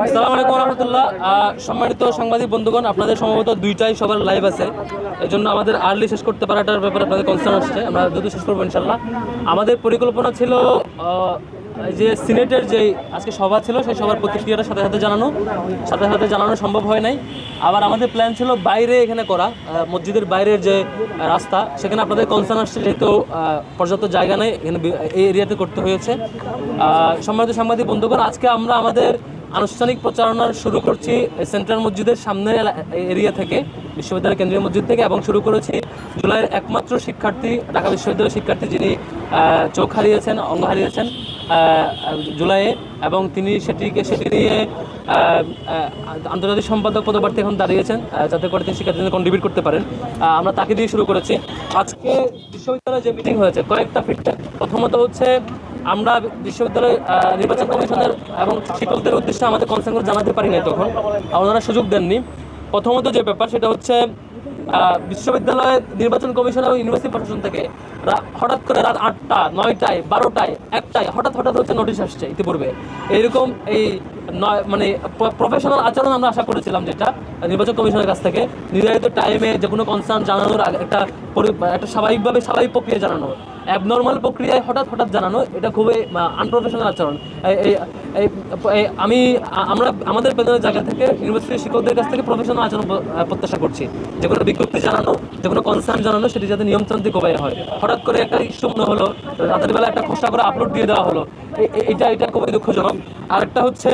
আসসালামু আলাইকুম রহমতুল্লাহ। সম্মানিত সাংবাদিক বন্ধুগণ, আপনাদের সম্ভবত দুইটাই সবার লাইভ আছে, এই জন্য আমাদের আর্লি শেষ করতে পারাটার ব্যাপারে আপনাদের কনসার্ন আসছে। আমরা দ্রুত শেষ করবো ইনশাল্লাহ। আমাদের পরিকল্পনা ছিল যে সিনেটের যে আজকে সভা ছিল সেই সবার প্রতিক্রিয়াটা সাথে সাথে জানানো সম্ভব হয় নাই। আবার আমাদের প্ল্যান ছিল বাইরে এখানে করা, মসজিদের বাইরের যে রাস্তা, সেখানে আপনাদের কনসার্ন আসছে যেহেতু পর্যাপ্ত জায়গা নেই, এখানে এই এরিয়াতে করতে হয়েছে। সম্মানিত সাংবাদিক বন্ধুগণ, আজকে আমরা আমাদের আনুষ্ঠানিক প্রচারণা শুরু করছি সেন্ট্রাল মসজিদের সামনের এরিয়া থেকে, বিশ্ববিদ্যালয় কেন্দ্রীয় মসজিদ থেকে, এবং শুরু করেছি জুলাইয়ের একমাত্র শিক্ষার্থী, ঢাকা বিশ্ববিদ্যালয়ের শিক্ষার্থী যিনি চোখ হারিয়েছেন, অঙ্গ হারিয়েছেন জুলাইয়ে, এবং তিনি সেটি নিয়ে আন্তর্জাতিক সম্পাদক পদপ্রার্থী এখন দাঁড়িয়েছেন, যাতে করে তিনি শিক্ষার্থীদের কন্ট্রিবিউট করতে পারেন। আমরা তাকে দিয়ে শুরু করেছি। আজকে বিশ্ববিদ্যালয়ে যে মিটিং হয়েছে, কয়েকটা ফিডব্যাক। প্রথমত হচ্ছে, আমরা বিশ্ববিদ্যালয় নির্বাচন কমিশনের এবং শিক্ষকদের উদ্দেশ্যে আমাদের কনসার্ন জানাতে পারি নাই, তখন ওনারা সুযোগ দেননি। প্রথমত যে ব্যাপার সেটা হচ্ছে, বিশ্ববিদ্যালয়ের নির্বাচন কমিশন এবং ইউনিভার্সিটি প্রশাসন থেকে হঠাৎ করে রাত 8টা, 9টায়, 12টায়, 1টায় হঠাৎ হচ্ছে নোটিশ আসছে ইতিপূর্বে। এইরকম মানে প্রফেশনাল আচরণ আমরা আশা করেছিলাম, যেটা নির্বাচন কমিশনের কাছ থেকে নির্ধারিত টাইমে যে কোনো কনসার্ন জানানোর একটা স্বাভাবিক প্রক্রিয়া জানানো, অ্যাবনর্মাল প্রক্রিয়ায় হঠাৎ জানানো, এটা খুবই আনপ্রফেশনাল আচরণ। আমরা আমাদের বেতনের জায়গা থেকে ইউনিভার্সিটির শিক্ষকদের কাছ থেকে প্রফেশনাল আচরণ প্রত্যাশা করছি। যে কোনো বিজ্ঞপ্তি জানানো, যে কোনো কনসার্ন জানানো, সেটি যাতে নিয়মতান্ত্রিক উপায়ে হয়। হঠাৎ করে একটা ইস্যু মনে হলো, রাতের বেলা একটা খসড়া করে আপলোড দিয়ে দেওয়া হলো, এটা খুবই দুঃখজনক। আরেকটা হচ্ছে,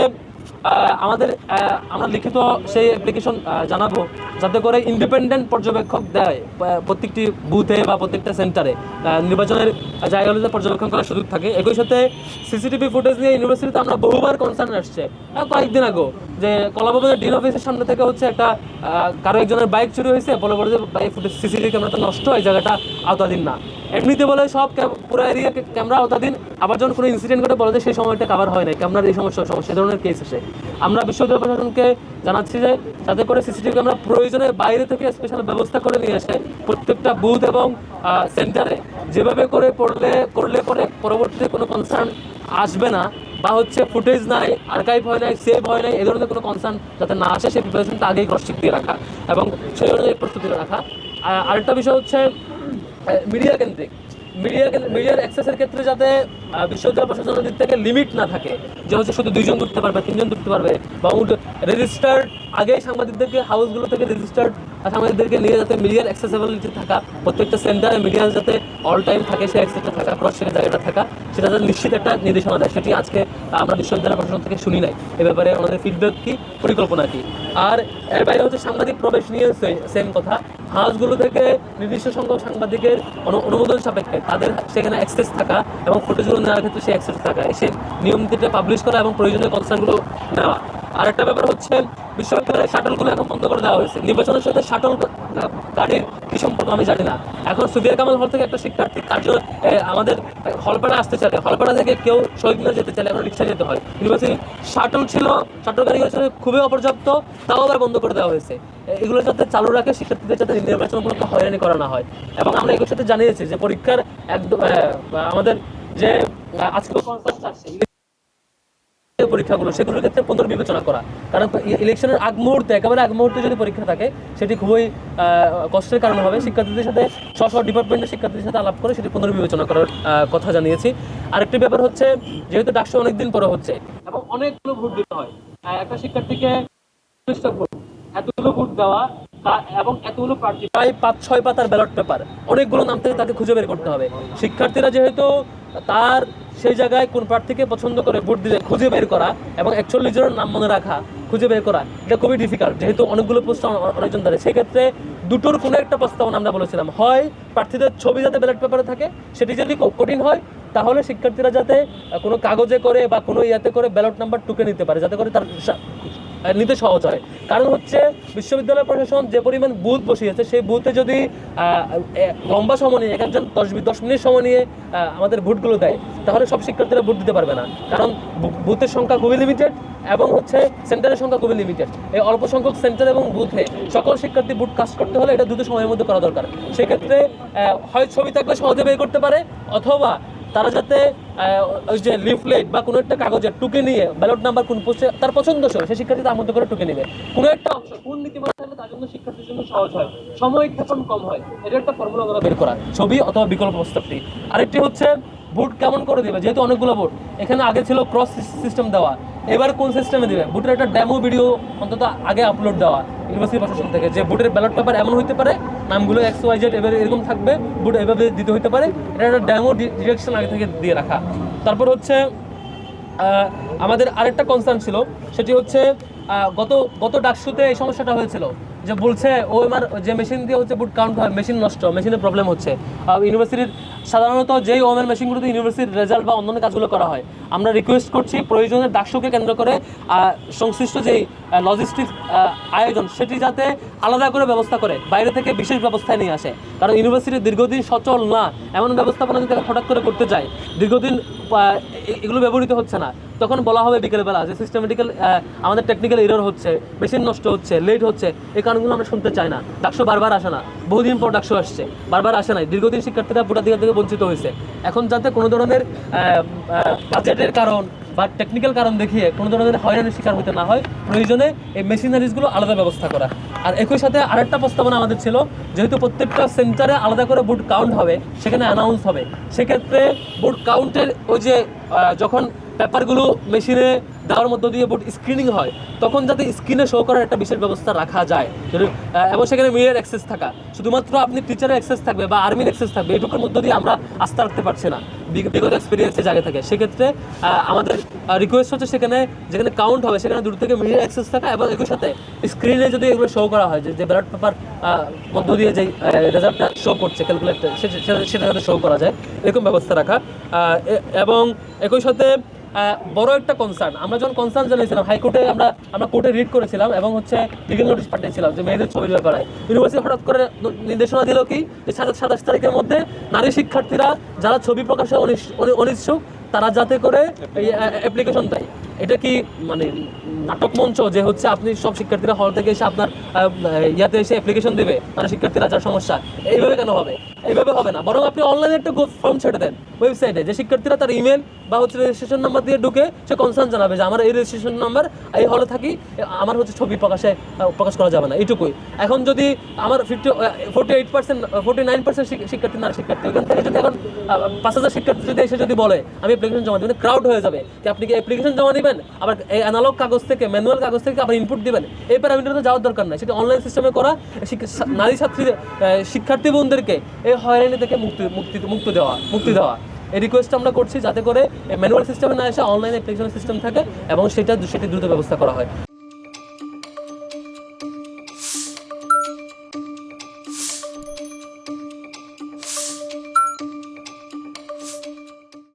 আমরা লিখিত সেই অ্যাপ্লিকেশন জানাবো, যাতে করে ইন্ডিপেন্ডেন্ট পর্যবেক্ষক দেয় প্রত্যেকটি বুথে বা প্রত্যেকটা সেন্টারে, নির্বাচনের জায়গাগুলোতে পর্যবেক্ষণ করার সুযোগ থাকে। একই সাথে সিসিটিভি ফুটেজ নিয়ে ইউনিভার্সিটিতে আমরা বহুবার কনসার্ন আসছে। কয়েকদিন আগে যে কলাভবনের ডিন অফিসের সামনে থেকে হচ্ছে একটা কারো একজনের বাইক চুরি হয়েছে, বলে যে ফুটেজ সিসিটিভি ক্যামেরাটা নষ্ট, এই জায়গাটা আওতাধীন না। এমনিতে বলে সব পুরো এরিয়া ক্যামেরা আওতাধীন, আবার যখন কোনো ইনসিডেন্ট ঘটে বলে যে সেই সময়টা কভার হয় না, ক্যামেরার এই সমস্যা সে ধরনের কেস আসে। আমরা বিশ্ববিদ্যালয় প্রশাসনকে জানাচ্ছি যে যাতে করে সিসিটিভি ক্যামেরা প্রয়োজনে বাইরে থেকে স্পেশাল ব্যবস্থা করে নিয়ে আসে প্রত্যেকটা বুথ এবং সেন্টারে, যেভাবে করলে পরে পরবর্তীতে কোনো কনসার্ন আসবে না, বা হচ্ছে ফুটেজ নাই, আর্কাইভ হয় নাই, সেভ হয় নাই, এ ধরনের কোনো কনসার্ন যাতে না আসে, সেই প্রিপারেশনটা আগেই ক্রস-চেক দিয়ে রাখা এবং সেই অনুযায়ী প্রস্তুতি রাখা। আরেকটা বিষয় হচ্ছে মিডিয়ার অ্যাক্সেসের ক্ষেত্রে যাতে বিশ্ববিদ্যালয় প্রশাসনের দিক থেকে লিমিট না থাকে, যে হচ্ছে শুধু 2জন ঢুকতে পারবে, 3জন ঢুকতে পারবে, বা রেজিস্টার্ড আগেই সাংবাদিকদেরকে হাউসগুলো থেকে রেজিস্টার্ড সাংবাদিকদেরকে নিয়ে যাতে মিডিয়ার অ্যাক্সেসিবিলিটি থাকা, প্রত্যেকটা সেন্টারে মিডিয়া যাতে অল টাইম থাকে, সেই অ্যাক্সেসটা থাকা, ক্রস চেকের জায়গাটা থাকা, সেটা যাতে নিশ্চিত একটা নির্দেশনা দেয়। সেটি আজকে আমরা বিশ্ববিদ্যালয় প্রশাসন থেকে শুনি নাই। এ ব্যাপারে আমাদের ফিডব্যাক কি, পরিকল্পনা কি। আর এর বাইরে হচ্ছে সাংবাদিক প্রবেশ নিয়ে সেম কথা। হাউসগুলো থেকে নির্দিষ্ট সংখ্যক সাংবাদিকের অনুমোদন সাপেক্ষে তাদের সেখানে অ্যাক্সেস থাকা এবং ফুটেজগুলো নেওয়ার ক্ষেত্রে সেই অ্যাক্সেস থাকা, এসে নিয়মিত পাবলিশ করা এবং প্রয়োজনীয় কনসার্নগুলো নেওয়া। আরেকটা ব্যাপার হচ্ছে, বিশ্ববিদ্যালয়ের শাটলগুলো এখন বন্ধ করে দেওয়া হয়েছে। নির্বাচনের সাথে শাটল গাড়ির কি সম্পর্ক আমি জানি না। এখন সুফিয়া কামাল হল থেকে একটা শিক্ষার্থী আমাদের হলপাড়া আসতে চাইলে, হলপাড়া থেকে কেউ শহীদ মিনার যেতে চাইলে এখন রিক্সা যেতে হয়। ইউনিভার্সিটি শাটল গাড়িগুলো ছিল খুবই অপর্যাপ্ত, তাও আবার বন্ধ করে দেওয়া হয়েছে। এগুলো যাতে চালু রাখে, শিক্ষার্থীদের যাতে নির্বাচনগুলোকে হয়রানি করা না হয়। এবং আমরা এগুলোর সাথে জানিয়েছি যে পরীক্ষার একদম আমাদের যে আজকে পরীক্ষাগুলো, সেগুলোর ক্ষেত্রে পুনর্বিবেচনা করা। কারণ ইলেকশনের একেবারে আগ মুহূর্তে যদি পরীক্ষা থাকে, সেটি খুবই কষ্টের কারণ হবে। শিক্ষার্থীদের সাথে স্ব ডিপার্টমেন্টের শিক্ষার্থীদের সাথে আলাপ করে সেটি পুনর্বিবেচনা করার কথা জানিয়েছি। আরেকটি ব্যাপার হচ্ছে, যেহেতু ডাকসু অনেকদিন পরে হচ্ছে এবং অনেকগুলো ভোট দিতে হয়, একটা শিক্ষার্থীকে এতগুলো ভোট দেওয়া এবং এতগুলো প্রার্থী, প্রায় 5-6 পাতার ব্যালট পেপার, অনেকগুলো নাম থেকে তাকে খুঁজে বের করতে হবে। শিক্ষার্থীরা যেহেতু তার সেই জায়গায় কোন প্রার্থীকে পছন্দ করে ভোট দিলে খুঁজে বের করা এবং 41 জনের নাম মনে রাখা, খুঁজে বের করা, এটা খুবই ডিফিকাল্ট, যেহেতু অনেকগুলো পোস্ট অনেকজন ধরে। সেক্ষেত্রে দুটোর কোনো একটা প্রস্তাবনা আমরা বলেছিলাম, হয় প্রার্থীদের ছবি যাতে ব্যালট পেপারে থাকে, সেটি যদি কঠিন হয় তাহলে শিক্ষার্থীরা যাতে কোনো কাগজে করে বা কোনো ইয়াতে করে ব্যালট নাম্বার টুকে নিতে পারে, যাতে করে তার নিতে সহজ হয়। কারণ হচ্ছে, বিশ্ববিদ্যালয় প্রশাসন যে পরিমাণ বুথ বসিয়েছে, সেই বুথে যদি লম্বা সময় নিয়ে, একজন 10 মিনিট সময় নিয়ে আমাদের ভোটগুলো দেয়, তাহলে সব শিক্ষার্থীরা ভোট দিতে পারবে না। কারণ বুথের সংখ্যা খুবই লিমিটেড এবং হচ্ছে সেন্টারের সংখ্যা খুবই লিমিটেড। এই অল্প সংখ্যক সেন্টার এবং বুথে সকল শিক্ষার্থী বুথ কাজ করতে হলে এটা দ্রুত সময়ের মধ্যে করা দরকার। সেক্ষেত্রে হয় ছবি থাকলে সহজে বের করতে পারে, অথবা তারা যাতে ওই যে লিফলেট বা কোনো একটা কাগজে টুকে নিয়ে ব্যালট নাম্বার কোন পোস্টে তার পছন্দসই সেই শিক্ষার্থী তার মধ্যে করে টুকে নেবে। কোনো একটা অপশন কোন নীতিমালা থাকলে তার জন্য শিক্ষার্থীর জন্য সহজ হয়, সময় ক্ষেপণ কম হয়, এটা একটা ফর্মুলা আমরা বের করা, ছবি অথবা বিকল্প প্রস্তাবটি। আরেকটি হচ্ছে ভোট কেমন করে দেবে, যেহেতু অনেকগুলো ভোট, এখানে আগে ছিল ক্রস সিস্টেম দেওয়া, এবার কোন সিস্টেমে দিবে, ভোটের একটা ডেমো ভিডিও অন্তত আগে আপলোড দেওয়া ইউনিভার্সিটি প্রশাসন থেকে, যে ভোটের ব্যালট পেপার এমন হতে পারে, নামগুলো XYZ এবার এরকম থাকবে, ভোট এভাবে দিতে হতে পারে, এটা একটা ডেমো ডিরেকশন আগে থেকে দিয়ে রাখা। তারপর হচ্ছে আমাদের আরেকটা কনসার্ন ছিল, সেটি হচ্ছে গত ডাকসুতে এই সমস্যাটা হয়েছিল, যে বলছে ওএমআর যে মেশিন দিয়ে হচ্ছে বুট কাউন্ট হয়, মেশিন নষ্ট, মেশিনের প্রবলেম হচ্ছে। ইউনিভার্সিটির সাধারণত যেই ওএমআর মেশিনগুলোতে ইউনিভার্সিটির রেজাল্ট বা অন্যান্য কাজগুলো করা হয়, আমরা রিকোয়েস্ট করছি প্রয়োজনে ডাকসুকে কেন্দ্র করে সংশ্লিষ্ট যেই লজিস্টিক্স আয়োজন সেটি যাতে আলাদা করে ব্যবস্থা করে, বাইরে থেকে বিশেষ ব্যবস্থায় নিয়ে আসে। কারণ ইউনিভার্সিটি দীর্ঘদিন সচল না, এমন ব্যবস্থাপনা যদি হঠাৎ করে করতে চায়, দীর্ঘদিন এগুলো ব্যবহৃত হচ্ছে না, তখন বলা হবে বিকেলবেলা যে সিস্টেমেটিক্যাল আমাদের টেকনিক্যাল এরর হচ্ছে, মেশিন নষ্ট হচ্ছে, লেট হচ্ছে, এই কারণগুলো আমরা শুনতে চাই না। ডাকসু বারবার আসে না, বহুদিন পর ডাকসু আসছে, বারবার আসে নাই, দীর্ঘদিন শিক্ষার্থীরা ভোটাধিকার থেকে বঞ্চিত হয়েছে। এখন যাতে কোনো ধরনের বাজেটের কারণ বা টেকনিক্যাল কারণ দেখিয়ে কোনো ধরনের হয়রানির শিকার হতে না হয়, প্রয়োজনে এই মেশিনারিজগুলো আলাদা ব্যবস্থা করা। আর একই সাথে আরেকটা প্রস্তাবনা আমাদের ছিল, যেহেতু প্রত্যেকটা সেন্টারে আলাদা করে ভোট কাউন্ট হবে, সেখানে অ্যানাউন্স হবে, সেক্ষেত্রে ভোট কাউন্টের ওই যে যখন পেপারগুলো মেশিনে দেওয়ার মধ্য দিয়ে ভোট স্ক্রিনিং হয়, তখন যাতে স্ক্রিনে শো করার একটা বিশেষ ব্যবস্থা রাখা যায়, এবং সেখানে মেয়ের অ্যাক্সেস থাকা, শুধুমাত্র আপনি টিচারের অ্যাক্সেস থাকবে বা আর্মির অ্যাক্সেস থাকবে, এটুকুর মধ্য দিয়ে আমরা আস্থা রাখতে পারছি না বিগত এক্সপিরিয়েন্সের জায়গা থেকে। সেক্ষেত্রে আমাদের রিকোয়েস্ট হচ্ছে সেখানে যেখানে কাউন্ট হবে সেখানে দূর থেকে মেয়ের অ্যাক্সেস থাকা, এবং একই সাথে স্ক্রিনে যদি এগুলো শো করা হয়, যে ব্যালট পেপার মধ্য দিয়ে যে রেজাল্টটা শো করছে ক্যালকুলেটর, সেটা যাতে শো করা যায়, এরকম ব্যবস্থা রাখা। এবং একই সাথে বড় একটা কনসার্ন, আমরা যখন কনসার্ন জানিয়েছিলাম হাইকোর্টে, আমরা কোর্টে রিড করেছিলাম এবং হচ্ছে লিগেল নোটিশ পাঠিয়েছিলাম যে মেয়েদের ছবির ব্যাপারে ইউনিভার্সিটি হঠাৎ করে নির্দেশনা দিল কি, যে 27 তারিখের মধ্যে নারী শিক্ষার্থীরা যারা ছবি প্রকাশে অনিচ্ছুক তারা যাতে করে অ্যাপ্লিকেশন দেয়। এটা কি মানে নাটক মঞ্চ, যে হচ্ছে আপনি সব শিক্ষার্থীরা হল থেকে এসে আপনার ইয়াতে এসে অ্যাপ্লিকেশন দেবে, মানে শিক্ষার্থীরা যার সমস্যা, এইভাবে কেন হবে? এইভাবে হবে না, বরং আপনি অনলাইনে একটা ফর্ম ছেড়ে দেন ওয়েবসাইটে, যে শিক্ষার্থীরা তার ইমেল বা হচ্ছে রেজিস্ট্রেশন নাম্বার দিয়ে ঢুকে সে কনসার্ন জানাবে যে আমার এই রেজিস্ট্রেশন নাম্বার, এই হলে থাকি, আমার হচ্ছে ছবি প্রকাশ করা যাবে না, এইটুকুই। এখন যদি আমার 49% শিক্ষার্থী না শিক্ষার্থী, ওখান থেকে যদি এখন 5000 শিক্ষার্থী যদি এসে যদি বলে আমি অ্যাপ্লিকেশন জমা দেবেন, ক্রাউড হয়ে যাবে, যে আপনি কি অ্যাপ্লিকেশন জমা দিবেন, আবার এই অ্যানালগ কাগজ থেকে ম্যানুয়াল কাগজ থেকে আবার ইনপুট দিবেন, এই প্যারামিটারে যাওয়ার দরকার নাই, সেটা অনলাইন সিস্টেমে করা নারী শিক্ষার্থী বোনদেরকে এই হয়রানি থেকে মুক্তি দেওয়া। এই রিকোয়েস্ট আমরা করছি যাতে করে ম্যানুয়াল সিস্টেমে না এসে অনলাইন অ্যাপ্লিকেশন সিস্টেম থাকে এবং সেটি দ্রুত ব্যবস্থা করা হয়।